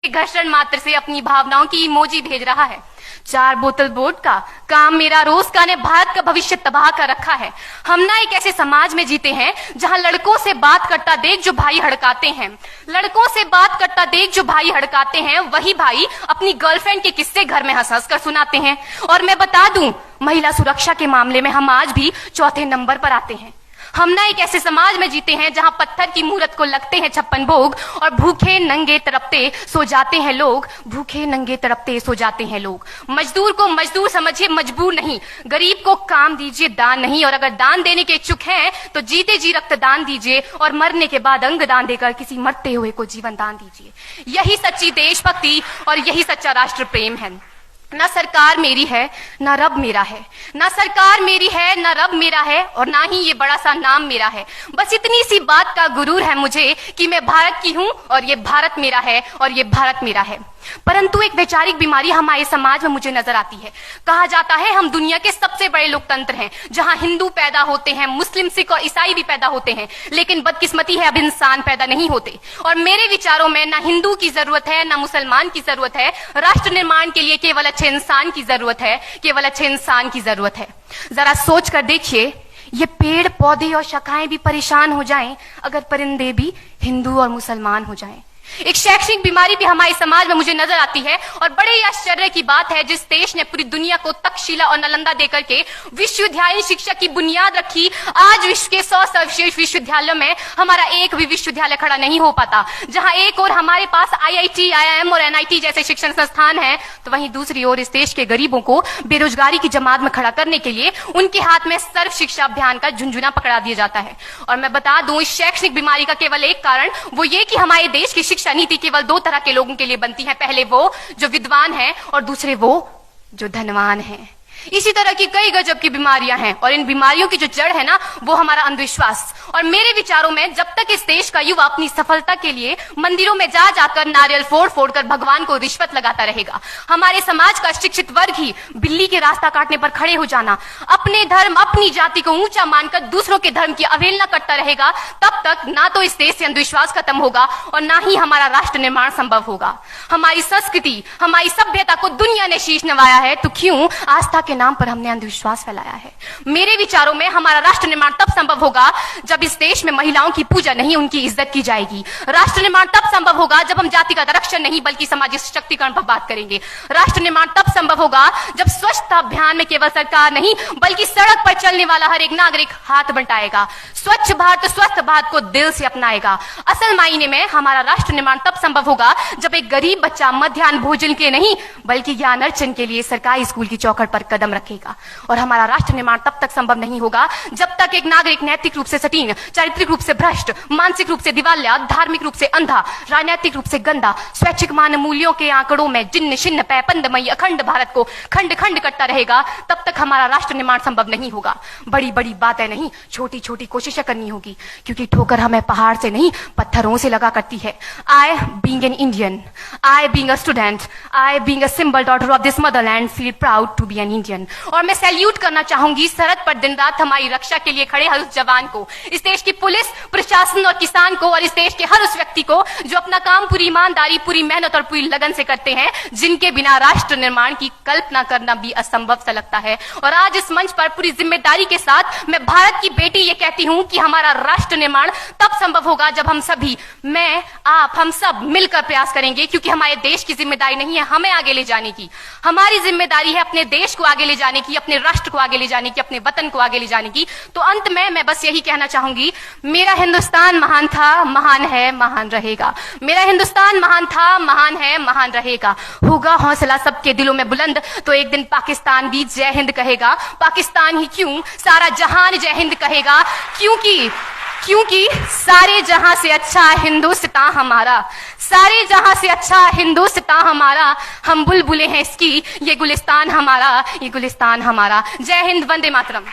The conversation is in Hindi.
घर्षण मात्र से अपनी भावनाओं की इमोजी भेज रहा है। 4 बोतल वोट का काम मेरा रोज का ने भारत का भविष्य तबाह कर रखा है। हम ना एक ऐसे समाज में जीते हैं जहां लड़कों से बात करता देख जो भाई हड़काते हैं, लड़कों से बात करता देख जो भाई हड़काते हैं, वही भाई अपनी गर्लफ्रेंड के किस्से घर में हंस हंस कर सुनाते हैं। और मैं बता दूं, महिला सुरक्षा के मामले में हम आज भी चौथे नंबर पर आते हैं। हम ना एक ऐसे समाज में जीते हैं जहां पत्थर की मूरत को लगते हैं 56 भोग और भूखे नंगे तड़पते सो जाते हैं लोग, भूखे नंगे तड़पते सो जाते हैं लोग। मजदूर को मजदूर समझिए, मजबूर नहीं। गरीब को काम दीजिए, दान नहीं। और अगर दान देने के इच्छुक हैं तो जीते जी रक्तदान दीजिए और मरने के बाद अंग दान देकर किसी मरते हुए को जीवन दान दीजिए। यही सच्ची देशभक्ति और यही सच्चा राष्ट्र प्रेम है। ना सरकार मेरी है ना रब मेरा है, ना सरकार मेरी है ना रब मेरा है, और ना ही ये बड़ा सा नाम मेरा है। बस इतनी सी बात का गुरूर है मुझे कि मैं भारत की हूं और ये भारत मेरा है और ये भारत मेरा है। परंतु एक वैचारिक बीमारी हमारे समाज में मुझे नजर आती है। कहा जाता है हम दुनिया के सबसे बड़े लोकतंत्र हैं, जहां हिंदू पैदा होते हैं, मुस्लिम, सिख और ईसाई भी पैदा होते हैं, लेकिन बदकिस्मती है अब इंसान पैदा नहीं होते। और मेरे विचारों में ना हिंदू की जरूरत है ना मुसलमान की जरूरत है। राष्ट्र निर्माण के लिए केवल अच्छे इंसान की जरूरत है, केवल अच्छे इंसान की जरूरत है। जरा सोच कर देखिए, ये पेड़ पौधे और शाखाएं भी परेशान हो जाएं अगर परिंदे भी हिंदू और मुसलमान हो जाएं। एक शैक्षणिक बीमारी भी हमारे समाज में मुझे नजर आती है, और बड़े ही आश्चर्य की बात है जिस देश ने पूरी दुनिया को तक्षशिला और नालंदा देकर के विश्वविद्यालय शिक्षा की बुनियाद रखी, आज विश्व के 100 सर्वश्रेष्ठ विश्वविद्यालयों में हमारा एक भी विश्वविद्यालय खड़ा नहीं हो पाता। जहां एक और हमारे पास IIT, IIM और NIT जैसे शिक्षण संस्थान हैं, तो वहीं दूसरी ओर इस देश के गरीबों को बेरोजगारी की जमात में खड़ा करने के लिए उनके हाथ में सर्व शिक्षा अभियान का झुंझुना पकड़ा दिया जाता है। और मैं बता दूं, इस शैक्षणिक बीमारी का केवल एक कारण वो ये कि हमारे देश की शिक्षा नीति केवल 2 तरह के लोगों के लिए बनती है। पहले वो जो विद्वान हैं और दूसरे वो जो धनवान हैं। इसी तरह की कई गजब की बीमारियां हैं, और इन बीमारियों की जो जड़ है ना, वो हमारा अंधविश्वास। और मेरे विचारों में जब तक इस देश का युवा अपनी सफलता के लिए मंदिरों में जा जाकर नारियल फोड़ फोड़ कर भगवान को रिश्वत लगाता रहेगा, हमारे समाज का शिक्षित वर्ग ही बिल्ली के रास्ता काटने पर खड़े हो जाना, अपने धर्म अपनी जाति को ऊंचा मानकर दूसरों के धर्म की अवहेलना करता रहेगा, तब तक ना तो इस देश से अंधविश्वास खत्म होगा और ना ही हमारा राष्ट्र निर्माण संभव होगा। हमारी संस्कृति, हमारी सभ्यता को दुनिया ने शीश नवाया है, तो क्यों आस्था के नाम पर हमने अंधविश्वास फैलाया है? मेरे विचारों में हमारा राष्ट्र निर्माण तब संभव होगा जब इस देश में महिलाओं की पूजा नहीं, उनकी इज्जत की जाएगी। राष्ट्र निर्माण तब संभव होगा जब हम जातिगत आरक्षण नहीं बल्कि सामाजिक सशक्तिकरण पर बात करेंगे। राष्ट्र निर्माण तब संभव होगा जब स्वच्छता अभियान में केवल सरकार नहीं बल्कि सड़क पर चलने वाला हर एक नागरिक हाथ बंटाएगा, स्वच्छ भारत स्वस्थ भारत को दिल से अपनाएगा। असल मायने में हमारा राष्ट्र निर्माण तब संभव होगा जब एक गरीब बच्चा मध्याह्न भोजन के नहीं बल्कि ज्ञान अर्जन के लिए सरकारी स्कूल की चौखट पर कदम रखेगा। और हमारा राष्ट्र निर्माण तब तक संभव नहीं होगा जब तक एक नागरिक नैतिक रूप से सटीन, चारित्रिक रूप से भ्रष्ट, मानसिक रूप से दिवालिया, धार्मिक रूप से अंधा, राजनीतिक रूप से गंदा, स्वैच्छिक मान मूल्यों के आंकड़ों में जिन्न शिन्न पैपंदमयी अखंड भारत को खंड खंड करता रहेगा। तब तक हमारा राष्ट्र निर्माण संभव नहीं होगा। बड़ी बड़ी बातें नहीं, छोटी छोटी कोशिशें करनी होगी, क्योंकि ठोकर हमें पहाड़ से नहीं पत्थरों से लगा करती है। I being an Indian, I being a student, I being a symbol daughter of this motherland feel proud to be an Indian। और मैं सैल्यूट करना चाहूंगी सरहद पर दिन रात हमारी रक्षा के लिए खड़े हर उस जवान को, इस देश की पुलिस, प्रशासन और किसान को, और इस देश के हर उस व्यक्ति को जो अपना काम पूरी ईमानदारी, पूरी मेहनत और पूरी लगन से करते हैं, जिनके बिना राष्ट्र निर्माण की कल्पना करना भी असंभव सा लगता है। और आज इस मंच पर पूरी जिम्मेदारी के साथ मैं भारत की बेटी ये कहती हूं कि हमारा राष्ट्र निर्माण तब संभव होगा जब हम सभी, मैं, आप, हम सब मिलकर प्रयास करेंगे, क्योंकि हमारे देश की जिम्मेदारी नहीं है हमें आगे ले जाने की, हमारी जिम्मेदारी है अपने देश को आगे ले जाने की, अपने राष्ट्र को आगे ले जाने की, अपने वतन को आगे ले जाने की। तो अंत में मैं बस यही कहना चाहूंगी, मेरा हिंदुस्तान महान था, महान है, महान रहेगा। मेरा हिंदुस्तान महान था, महान है, महान रहेगा। होगा हौसला सबके दिलों में बुलंद तो एक दिन पाकिस्तान भी जय हिंद कहेगा। पाकिस्तान ही क्यों, सारा जहान जय हिंद कहेगा, क्योंकि सारे जहां से अच्छा हिंदुस्तान हमारा, सारे जहां से अच्छा हिंदुस्तान हमारा, हम बुलबुलें हैं इसकी, ये गुलिस्तान हमारा, ये गुलिस्तान हमारा। जय हिंद, वंदे मातरम।